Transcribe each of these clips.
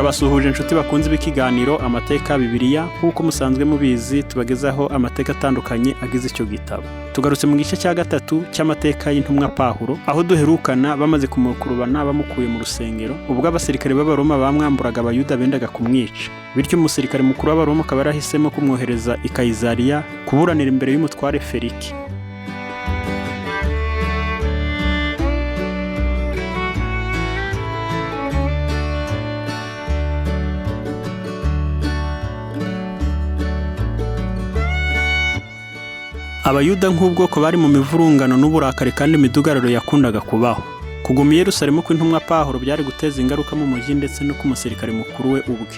Turabasuhuje inshuti bakunze b'ikiganiro amateka Bibiliya, nk'uko musanzwe mubizi tubagezaho amateka atandukanye agize icyo gitabo. Tugarutse mu gice cya gatatu cy'amateka y'intumwa Pawulo, aho duherukana bamaze kumukurubana bamukuye mu rusengero, ubwo abasirikare b'Abaroma bamwamburaga Abayuda bendaga kumwica. Bityo umusirikare mukuru w'Abaroma akaba yarahisemo kumwohereza i Kayizariya kuburanira imbere y'umutware Feliki. Abayuda nk'ubwoko bari mu mivurungano n'uburakari kandi imidugararo yakundaga kubaho. Kuguma i Yerusalemu kw'intumwa Pawulo byari guteza ingaruka mu mujyi ndetse no ku musirikare mukuru we ubwe.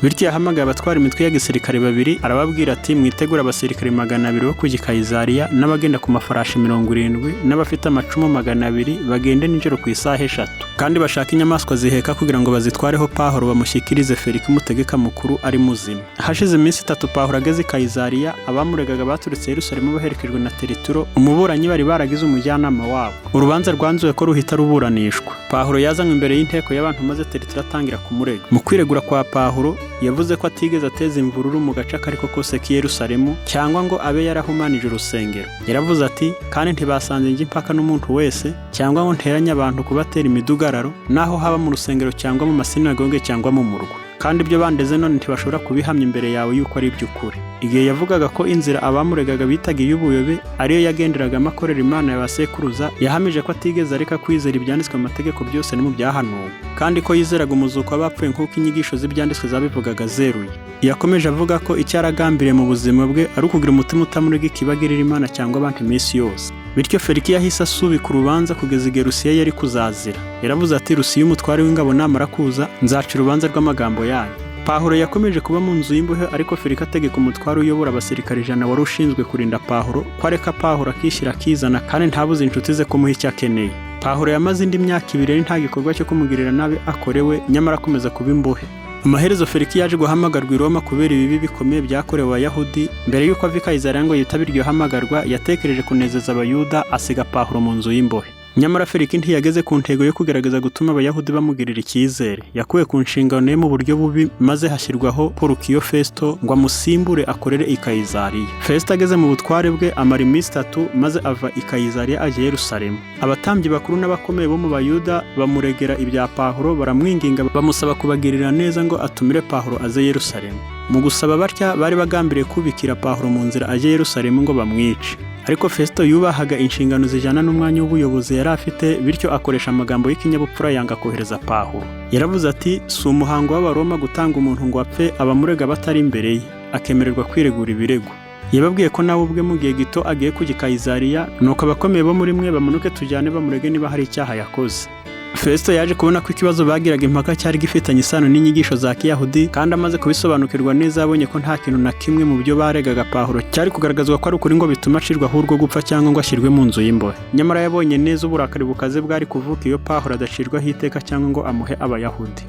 Bityo yahamagaye abatwara imitwe ya gisirikare babiri, arababwira ati mwitegura abasirikare 200 bo kujya i Kayizariya n'abagenda ku mafarashi 70 n'abafite amacumu 200 bagende nijoro ku isaha 3, kandi bashaka inyamaswa ziheka kugira ngo bazitwareho Pawulo bamushyikirize Feliki umutegeka mukuru ari muzima. Hashize iminsi 3 Pawulo ageze i Kayizariya, abamuregaga baturutse Yerusalemu baherekejwe na Terituro, umuburanyi bari baragize umujyanama wabo. Urubanza rwanzuwe ko ruhita ruburanishwa. Pawulo yazanywe imbere y'inteko y'abantu maze Terituro atangira kumurega. Mu kwiregura kwa Pawulo yavuze ko atigeze ateza imvururu mu gace kariko kose k'i Yerusalemu cyangwa ngo abe yarahumanije urusengero. Yaravuze ati kandi ntibasanze njye impaka n'umuntu wese cyangwa ngo nteranye abantu kubatera imidugararo, naho haba mu rusengero cyangwa mu masinagoge cyangwa mu murwa. Kandi ibyo bandeze none ntibashobora kubihamya imbere yawe yuko ari iby'ukuri. Igihe yavugaga ko inzira abamuregaga bitaga iy'ubuyobe ariyo yagenderagamo akorera Imana y'abasekuruza, yahamije ko atigeze areka kwizera ibyanditswe mu mategeko byose no mu byahanuwe, kandi ko yizeraga umuzuko w'abapfuye nk'uko inyigisho z'ibyanditswe zabivugaga zeruye. Yakomeje avuga ko icyo aragambiriye mu buzima bwe ari ukugira umutima utamurega ikibagirira Imana cyangwa abantu iminsi yose. Bityo Feliki yahise asubika urubanza kugeza igihe Rusiya yari kuzazira. Yaravuze ati Rusiya umutware w'ingabo namara kuza, nzaca urubanza rw'amagambo yanyu. Pawulo yakomeje kuba mu nzu y'imbohe, ariko Feliki ategeka umutware uyobora abasirikare 100 wari ushinzwe kurinda Pawulo ko areka Pawulo akishyira akizana kandi ntabuze inshuti ze kumuha icyo akeneye. Pawulo yamaze indi myaka 2 nta gikorwa cyo kumugirira nabi akorewe, nyamara akomeza kuba imbohe. Amaherezo Feliki yaje guhamagarwa i Roma kubera ibibi bikomeye byakorewe Abayahudi. Mbere y'uko ava i Kayizariya ngo yitabire iryo hamagarwa, yatekereje kunezeza Abayuda asiga Pawulo mu nzu y'imbohe. Nyamara Feliki ntiyageze ku ntego yo kugerageza gutuma Abayahudi bamugirira icyizere. Yakuwe ku nshingano ye mu buryo bubi, maze hashyirwaho Porukiyo Festo ngo amusimbure akorere i Kayizariya. Festo ageze mu butware bwe amara iminsi 3 maze ava i Kayizariya ajya i Yerusalemu. Abatambyi bakuru n'abakomeye bo mu Bayuda bamuregera ibya Pawulo, baramwinginga bamusaba kubagirira neza ngo atumire Pawulo aze i Yerusalemu. Mu gusaba batya bari bagambiriye kubikira Pawulo mu nzira ajya i Yerusalemu ngo bamwice. Ariko Festo yubahaga inshingano zijyana n'umwanya w'ubuyobozi yari afite, bityo akoresha amagambo y'ikinyabupfura yanga kohereza Pawulo. Yaravuze ati si umuhango w'Abaroma gutanga umuntu ngo apfe abamurega batari imbere ye, akemererwa kwiregura ibirego. Yababwiye ko nawe ubwe mu gihe gito agiye kujya i Kayizariya, nuko abakomeye bo muri mwe bamanuke tujyane bamurege niba hari icyaha yakoze. Festo yaje kubona ko ikibazo bagiraga impaka cyari gifitanye isano n'inyigisho za Kiyahudi, kandi amaze kubisobanukirwa neza yabonye ko nta kintu na kimwe mu byo baregaga Pawulo cyari kugaragazwa ko ari ukuri ngo bituma acirwaho urwo gupfa cyangwa ngo ashyirwe mu nzu y'imbohe. Nyamara yabonye neza uburakari bukaze bwari kuvuka iyo Pawulo adacirwaho iteka cyangwa ngo amuhe Abayahudi.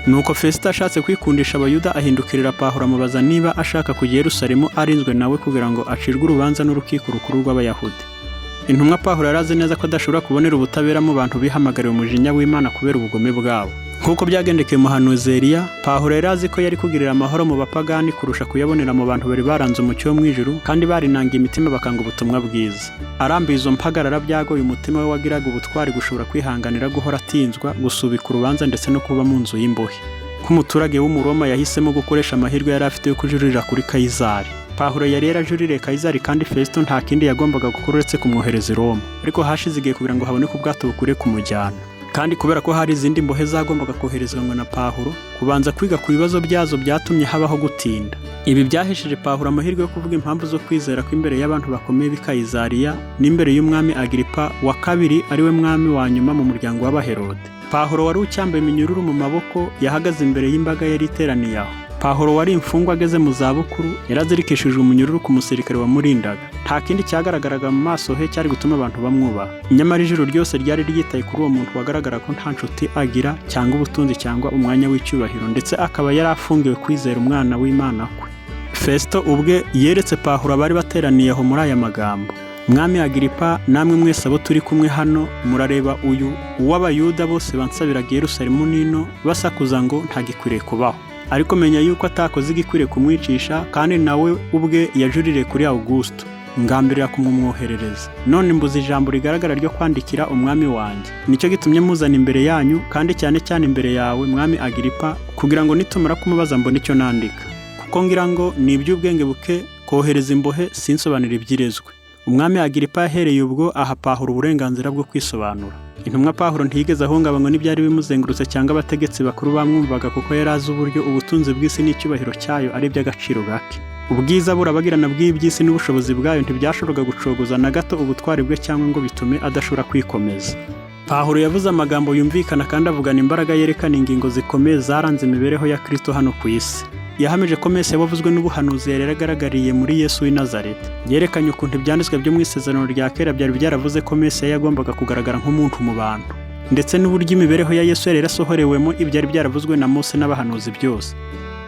Nuko Festo ashatse kwikundisha Abayuda ahindukirira Pawulo amubaza niba ashaka kujya i Yerusalemu arinzwe nawe kugira ngo acirwe urubanza n'urukiko rukuru rw'Abayahudi. Intumwa Pawulo yarazi neza ko adashobora kubonera ubutabera mu bantu bihamagariwe umujinya w'Imana kubera ubugome bwabo. Nk'uko byagendekeye umuhanuzi Eliya, Pawulo yarazi ko yari kugirira amahoro mu bapagani kurusha kuyabonera mu bantu bari baranze umucyo wo mu ijuru kandi barinangiye imitima bakanga ubutumwa bwiza. Arambiye izo mpagarara byagoye umutima we wagiraga ubutwari gushobora kwihanganira guhora atinzwa, gusubika urubanza ndetse no kuba mu nzu y'imbohe. Nk'umuturage w'Umuroma yahisemo gukoresha amahirwe yari afite yo kujurira kuri Kayizari. Pawulo yari yarajuririye Kayizari kandi Festo nta kindi yagombaga gukora uretse kumwohereza i Roma. Ariko hashize igihe kugira ngo haboneke ubwato bukuriye kumujyana. Kandi kubera ko hari izindi mbohe zagombaga koherezwa na Pawulo, kubanza kwiga ku bibazo byazo byatumye habaho gutinda. Ibi byahesheje Pawulo amahirwe yo kuvuga impamvu zo kwizera ko imbere y'abantu bakomeye b'i Kayizariya n'imbere y'umwami Agiripa wa kabiri ariwe mwami wa nyuma mu muryango w'Abaherode. Pawulo wari ucyambaye iminyururu mu maboko yahagaze imbere y'imbaga yari iteraniye aho. Pawulo wari imfungwa ageze mu zabukuru, yarazirikishijwe umunyururu ku musirikare wamurindaga. Nta kindi cyagaragaraga mu maso he cyari gutuma abantu bamwubaha. Nyamara ijuru ryose ryari ryitaye kuri uwo muntu wagaragara ko nta nshuti agira cyangwa ubutunzi cyangwa umwanya w'icyubahiro, ndetse akaba yari afungiwe kwizera umwana w'Imana kwe. Festo ubwe yeretse Pawulo abari bateraniye aho muri aya magambo. mwami Agiripa, namwe mwese abo turi kumwe hano murareba uyu uw'abayuda bose bansabiraga i Yerusalemu nino basakuza ngo ntagikwiriye kubaho. Ariko menya yuko atakoze igikwiriye kumwicisha, kandi nawe ubwe yajuririye kuri Augusto ngambirira kumumwoherereza. None mbuze ijambo rigaragara ryo kwandikira umwami wanjye, nicyo gitumye muzana imbere yanyu, kandi cyane cyane imbere yawe mwami Agiripa, kugira ngo nitumara kumubaza mbone icyo nandika, kuko ngira ngo ni iby'ubwenge buke kohereza imbohe sinsobanura ibyirezwe. Umwami Agiripa yahereye ubwo aha Pawulo uburenganzira bwo kwisobanura. Intumwa Pawulo ntiyigeze ahungabanywa n'ibyari bimuzengurutse cyangwa abategetsi bakuru bamwumvaga, kuko yari azi uburyo ubutunzi bw'isi n'icyubahiro cyayo ari iby'agaciro gake. Ubwiza burabagirana bw'iby'isi n'ubushobozi bwayo ntibyashoboraga gucogoza na gato ubutwari bwe cyangwa ngo bitume adashobora kwikomeza. Pawulo yavuze amagambo yumvikana kandi avugana imbaraga yerekana ingingo zikomeye zaranze imibereho ya Kristo hano ku isi. Yahamije ko Mesiya wavuzwe n'ubuhanuzi yari yaragaragariye muri Yesu w'i Nazareti. Yerekanye ukuntu ibyanditswe byo mu isezerano rya kera byari byaravuze ko Mesiya yagombaga kugaragara nk'umuntu mu bantu, ndetse n'uburyo imibereho ya Yesu yari yarasohorewemo ibyari byaravuzwe na Mose n'abahanuzi byose.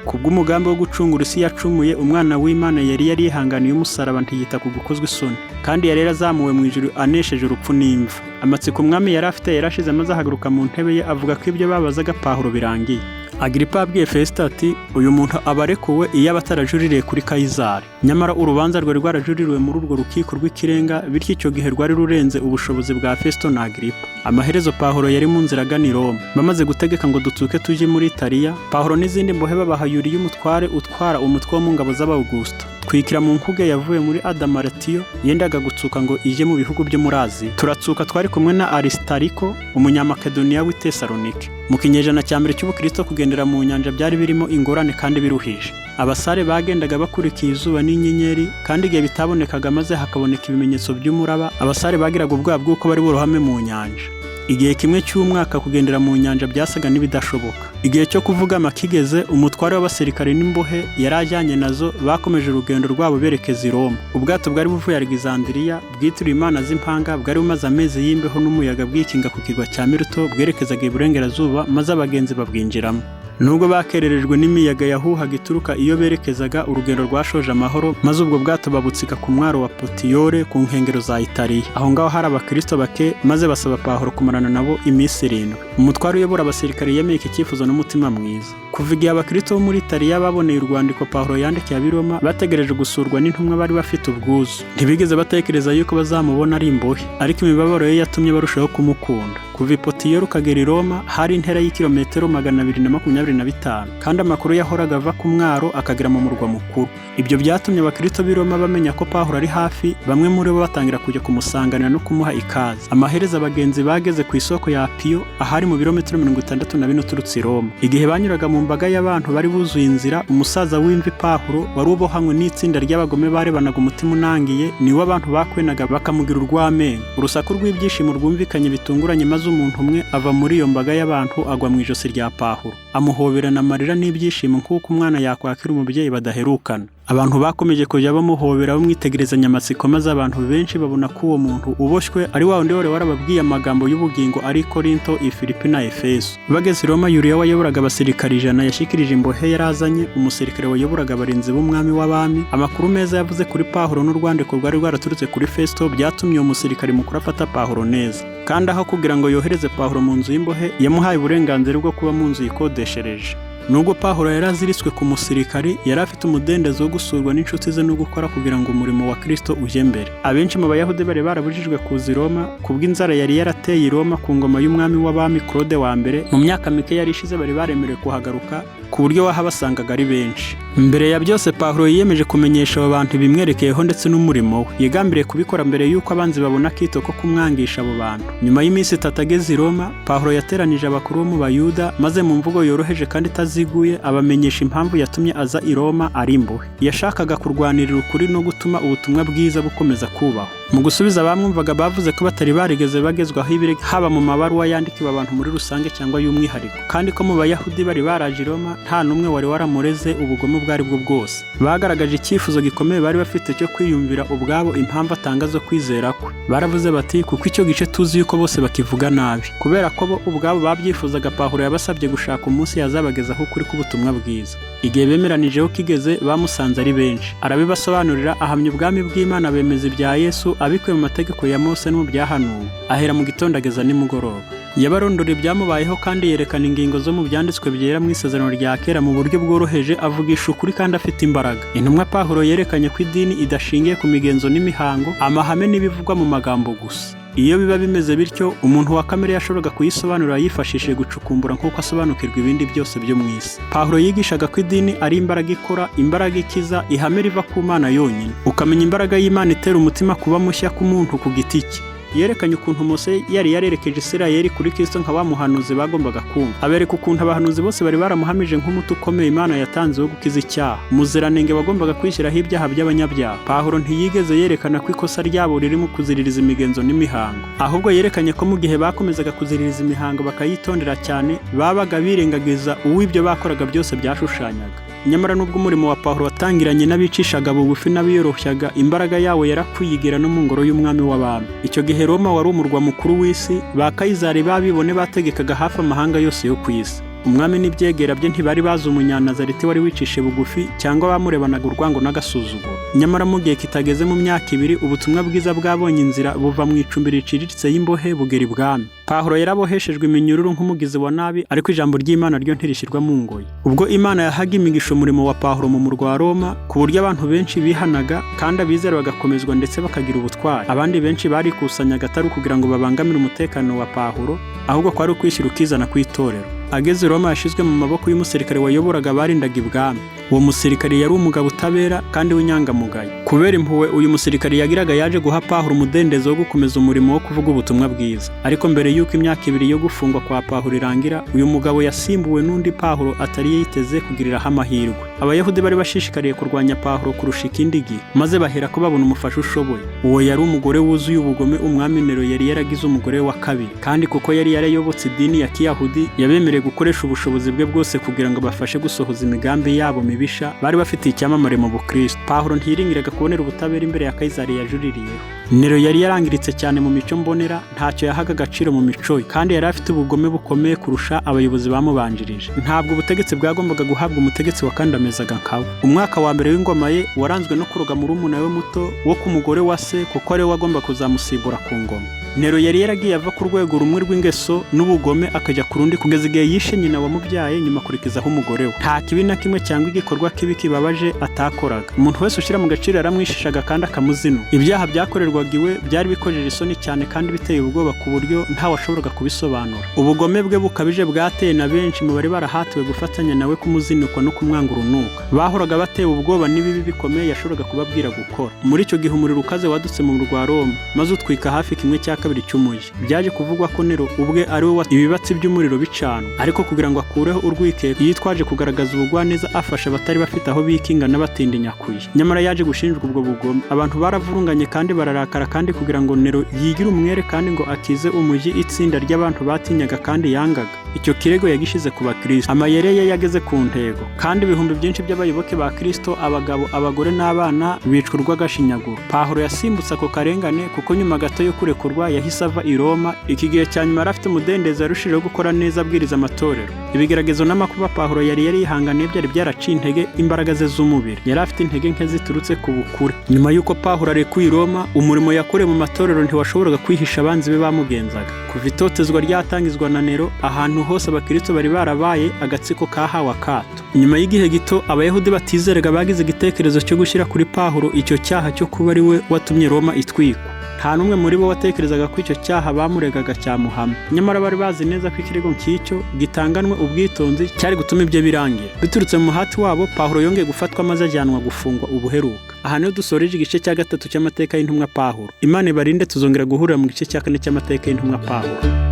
Kubw'umugambi wo gucungura isi yacumuye, umwana w'Imana yari yarihanganiye umusaraba ntiyita ku gukozwa isoni, kandi yari yarazamuwe mu ijuru anesheje urupfu n'imva. Amatsiko umwami yari afite yarashize maze ahaguruka mu ntebe ye avuga ko ibyo babazaga Pawulo birangiye. Agiripa abwiye Fesito ati, uyu muntu aba arekuwe iyo aba atarajuririye kuri Kayizari. Nyamara urubanza rwari rwarajuririwe muri urwo rukiko rw'ikirenga, bityo icyo gihe rwari rurenze ubushobozi bwa Fesito na Agiripa. Amaherezo Pawulo yari mu nzira agana i Roma. Bamaze gutegeka ngo dutsuke tujye muri Italiya, Pawulo n'izindi mbohe babaha Yuliyo umutware utwara umutwe wo mu ngabo z'Abaugusto. Twikira mu nkuge yavuye muri Adamaratiyo yendaga gutsuka ngo ije mu bihugu byo muri Aziya. Turatsuka twari kumwe na Aristariko umunyamakedoniya w'i Tesalonike. Mu kinyejana cya mbere cy'ubukristo kugendera mu nyanja byari birimo ingorane kandi biruhije. Abasare bagendaga bakurikiye izuba n'inyenyeri, kandi igihe bitabonekaga maze hakaboneka ibimenyetso by'umuraba, abasare bagiraga ubwoba bw'uko bari burohame mu nyanja. Igihe kimwe cy'umwaka kugendera mu nyanja byasaga n'ibidashoboka. Igihe cyo kuvugama kigeze, umutware w'abasirikare n'imbohe yari ajyanye nazo bakomeje urugendo rwabo berekeza i Roma. Ubwato bwari buvuye Alexandria bwitiriwe imana z'impanga, bwari bumaze amezi y'imbeho n'umuyaga bwikinga ku kirwa cya Mileto bwerekezaga iburengerazuba, maze abagenzi babwinjiramo. Nubwo bakererejwe n'imiyaga yahuhaga ituruka iyo berekezaga, urugendo rwashoje amahoro, maze ubwo bwato babutsika ku mwaro wa Potiyore ku nkengero za Italiya. Aho ngaho hari abakristo bake, maze basaba Pawulo kumarana nabo iminsi 7. Umutware uyobora abasirikare yemeye iki cyifuzo n'umutima mwiza. Kuva igihe abakristo bo muri Italiya baboneye urwandiko Pawulo yandikiye ab'i Roma, bategereje gusurwa n'intumwa bari bafite ubwuzu. Ntibigeze batekereza yuko bazamubona ari imbohe, ariko imibabaro ye yatumye barushaho kumukunda. Kuva i Potiyore ukagera i Roma hari intera y'ikilometero 225, kandi amakuru yahoraga ava ku mwaro akagera mu murwa mukuru. Ibyo byatumye abakristo b'i Roma bamenya ko Pawulo ari hafi, bamwe muri bo batangira kujya kumusanganira no kumuha ikaze. Amaherezo abagenzi bageze ku isoko ya Apio, ahari mu birometero 64 uturutse i Roma. Igihe banyuraga mu mbaga y'abantu bari buzuye inzira, umusaza w'imvi Pawulo wari ubohanywe n'itsinda ry'abagome barebanaga umutima unangiye, niwe abantu bakwenaga bakamugira urw'amenyo. Urusaku rw'ibyishimo rwumvikanye bitunguranye, maze umuntu umwe ava muri iyo mbaga y'abantu agwa mu ijosi rya Pawulo, amuhoberana amarira n'ibyishimo nk'uko umwana yakwakira umubyeyi badaherukana. Abantu bakomeje kujya bamuhobera bamwitegerezanya amatsiko, maze abantu benshi babona ko uwo muntu uboshywe ari wa wundi wari warababwiye amagambo y'ubugingo ari Korinto, i Filipi na Efeso. Bageze i Roma, Yuliyo wayoboraga abasirikari 100 yashyikirije imbohe yarazanye umusirikare wayoboraga abarinzi b'umwami w'abami amakuru meza yavuze kuri Pawulo, n'urwandiko rwari rwaraturutse kuri Festo byatumye uwo musirikare mukuru afata Pawulo neza, kandi aho kugira ngo yohereze Pawulo mu nzu y'imbohe yamuhaye uburenganzira bwo kuba mu nzu yikodeshereje. Nubwo Pawulo yari aziritswe ku musirikari, yari afite umudendezo wo gusurwa n'inshuti ze no gukora kugira ngo umurimo wa Kristo uje mbere. Abenshi mu Bayahudi bari barabujijwe kuza i Roma kubw'inzara yari yarateye i Roma ku ngoma y'umwami w'abami Claude wa mbere. Mu myaka mike yari ishize bari baremerewe kuhagaruka, ku buryo wahabasangaga ari benshi. Mbere ya byose Pawulo yiyemeje kumenyesha abo bantu bimwerekeyeho ndetse n'umurimo we. Yigambiriye kubikora mbere y'uko abanzi babona akito ko kumwangisha abo bantu. Nyuma y'iminsi 3 ageze i Roma, Pawulo yateranije abakuru bo mu Bayuda, maze mu mvugo yoroheje kandi ziguye abamenyesha impamvu yatumye aza i Roma ari imbohe. Yashakaga kurwanirira ukuri no gutuma ubutumwa bwiza bukomeza kubaho. Mu gusubiza abamwumvaga bavuze ko batari barigeze bagezwaho ibirego, haba mu mabaruwa yandikiwe abantu muri rusange cyangwa y'umwihariko, kandi ko mu Bayahudi bari baraje i Roma nta n'umwe wari waramureze ubugome ubwo ari bwo bwose. Bagaragaje icyifuzo gikomeye bari bafite cyo kwiyumvira ubwabo impamvu atanga zo kwizera kwe. Baravuze bati, kuko icyo gice tuzi yuko bose bakivuga nabi. Kubera ko bo ubwabo babyifuzaga, Pawulo yabasabye gushaka umunsi yazabagezaho ukuri k'ubutumwa bwiza. Igihe bemeranijeho kigeze, bamusanze ari benshi. Arabibasobanurira, ahamya ubwami bw'Imana, bemeza ibya Yesu, Pawulo abikuye mu mategeko ya Mose no mu byahanuwe ahera mu gitondo ageza nimugoroba. Yabarondora ibyamubayeho kandi yerekana ingingo zo mu byanditswe byera mu isezerano rya kera mu buryo bworoheje, avugisha ukuri kandi afite imbaraga. Intumwa Pawulo yerekanye ko idini idashingiye ku migenzo n'imihango, amahame n'ibivugwa mu magambo gusa. Iyo biba bimeze bityo, umuntu wa kamere yashoboraga kuyisobanura yifashishije gucukumbura nk'uko asobanukirwa ibindi byose byo mu isi. Pawulo yigishaga ko idini ari imbaraga ikora, imbaraga ikiza, ihame riva ku Mana yonyine. Ukamenya imbaraga y'Imana itera umutima kuba mushya k'umuntu ku giti cye. Yerekanye ukuntu Mose yari yarerekeje Isirayeli kuri Kristo nka wa muhanuzi bagombaga kumva. Abereka ukuntu abahanuzi bose bari baramuhamije nk'umuti ukomeye Imana yatanze wo gukiza icyaha, umuziranenge wagombaga kwishyiraho ibyaha by'abanyabyaha. Pawulo ntiyigeze yerekana ko ikosa ryabo riri mu kuziririza imigenzo n'imihango, ahubwo yerekanye ko mu gihe bakomezaga kuziririza imihango bakayitondera cyane, babaga birengagiza uw'ibyo bakoraga byose byashushanyaga. Nyamara nubwo umurimo wa Pawulo watangiranye n'abicishaga bugufi n'abiyoroshyaga, imbaraga yawo yarakwiyigira no mu ngoro y'umwami w'abami. Icyo gihe Roma wari umurwa mukuru w'isi, ba Kayizari babibone bategekaga hafi amahanga yose yo ku isi. Umwami n'ibyegera bye ntibari bazi umunyanazareti wari wicishe bugufi cyangwa bamurebanaga urwango n'agasuzuguro. Nyamara mu gihe kitageze mu myaka 2, ubutumwa bwiza bwabonye inzira buva mu icumbi riciriritse y'imbohe bugera ibwami. Pawulo yaraboheshejwe iminyururu nk'umugizi wa nabi, ariko ijambo ry'Imana ryo ntirishyirwa mu ngoyi. Ubwo Imana yahaga imigisha umurimo wa Pawulo mu murwa wa Roma, ku buryo abantu benshi bihanaga kandi abizera bagakomezwa ndetse bakagira ubutwari. Abandi benshi barikusanyaga atari kugira ngo babangamire umutekano wa Pawulo, ahubwo kwari ukwishyira ukizana kw'itorero. Ageze Roma yashizwe mu maboko y'umusirikare wayoboraga barindaga ibwami. Uwo musirikare yari umugabo utabera kandi w'inyangamugayo. Kubera impuhwe uyu musirikare yagiraga, yaje guha Pawulo umudendezo wo gukomeza umurimo wo kuvuga ubutumwa bwiza. Ariko mbere y'uko imyaka 2 yo gufungwa kwa Pawulo irangira, uyu mugabo yasimbuwe n'undi Pawulo atari yiteze kugiriraho amahirwe. Abayahudi bari bashishikariye kurwanya Pawulo kurusha ikindi gihe, maze bahera ko babona umufasha ushoboye. Uwo yari umugore wuzuye ubugome, umwami Nero yari yaragize umugore wa kabiri, kandi kuko yari yarayobotse idini ya Kiyahudi, yabemereye gukoresha ubushobozi bwe bwose kugira ngo bafashe gusohoza imigambi yabo mibisha. Bari bafite icyamamare mu Bukristo. Pawulo ntiyiringiraga kubonera ubutabera imbere ya Kayizari yajuririyeho. Nero yari yarangiritse cyane mu mico mbonera, ntacyo yahaga agaciro mu mico ye, kandi yari afite ubugome bukomeye kurusha abayobozi bamubanjirije. Ntabwo ubutegetsi bwagombaga guhabwa umutegetsi wakandamezaga nkawe. Umwaka wa mbere w'ingoma ye waranzwe no kuroga murumuna we muto wo ku mugore wa se, kuko ari we wagomba kuzamusibura ku ngoma. Nero yari yaragiye ava ku rwego rumwe rw'ingeso n'ubugome akajya ku rundi, kugeza igihe yishe nyina wamubyaye, nyuma akurikizaho umugore we. Nta kibi na kimwe cyangwa igikorwa kibi kibabaje atakoraga. Umuntu wese ushyira mu gaciro yaramwishishaga kandi akamuzina. Ibyaha byakorerwaga iwe byari bikojeje isoni cyane kandi biteye ubwoba ku buryo ntawashoboraga kubisobanura. Ubugome bwe bukabije bwateye na benshi mu bari barahatiwe gufatanya nawe kumuzinukwa no kumwanga urunuka. Bahoraga batewe ubwoba n'ibibi bikomeye yashoboraga kubabwira gukora. Muri icyo gihe umuriro ukaze wadutse mu murwa wa Roma, maze utwika hafi 1/2 cy'umujyi. Byaje kuvugwa ko Nero ubwe ari we ibibatsi by'umuriro bicana, ariko kugira ngo akureho urwikekwe yitwaje kugaragaza ubugwaneza, afasha abatari bafite aho bikinga n'abatindi nyakwiye. Nyamara yaje gushinjwa ubwo bugome. Abantu baravurunganye kandi bararakara, kandi kugira ngo Nero yigire umwere kandi ngo akize umujyi, itsinda ry'abantu batinyaga kandi yangaga. Icyo kirego yagishize ku bakristo. Amayere ye yageze ku ntego, kandi ibihumbi byinshi by'abayoboke ba Kristo, abagabo, abagore n'abana bicwa urw'agashinyaguro. Pawulo yasimbutse ako karengane, kuko nyuma gato yo kurekurwa yahise ava i Roma. Iki gihe cya nyuma arafite umudendezo, yarushijeho gukora neza abwiriza amatorero. Ibigeragezo n'amakuba Pawulo yari yihanganiye byari byaraciye intege imbaraga ze z'umubiri. Yari afite intege nke ziturutse ku bukure. Nyuma y'uko Pawulo arekuye i Roma, umurimo yakoreye mu matorero ntiwashoboraga kwihisha abanzi be bamugenzaga. Kuva itotezwa ryatangizwa na Nero, ahantu hose abakristo bari barabaye agatsiko kahawe akato. Nyuma y'igihe gito, abayahudi batizeraga bagize igitekerezo cyo gushyira kuri Pawulo icyo cyaha cyo kuba ari we watumye Roma itwikwa. Nta n'umwe muri bo watekerezaga ko icyo cyaha bamuregaga cyamuhamya. Nyamara bari bazi neza ko ikirego nk'icyo gitanganwe ubwitonzi cyari gutuma ibyo birangira. Biturutse mu muhati wabo, Pawulo yongeye gufatwa maze ajyanwa gufungwa ubuheruka. Aha niho dusoreje igice cya 3 cy'amateka y'intumwa Pawulo. Imana ibarinde, tuzongera guhurira mu gice cya 4 cy'amateka y'intumwa Pawulo.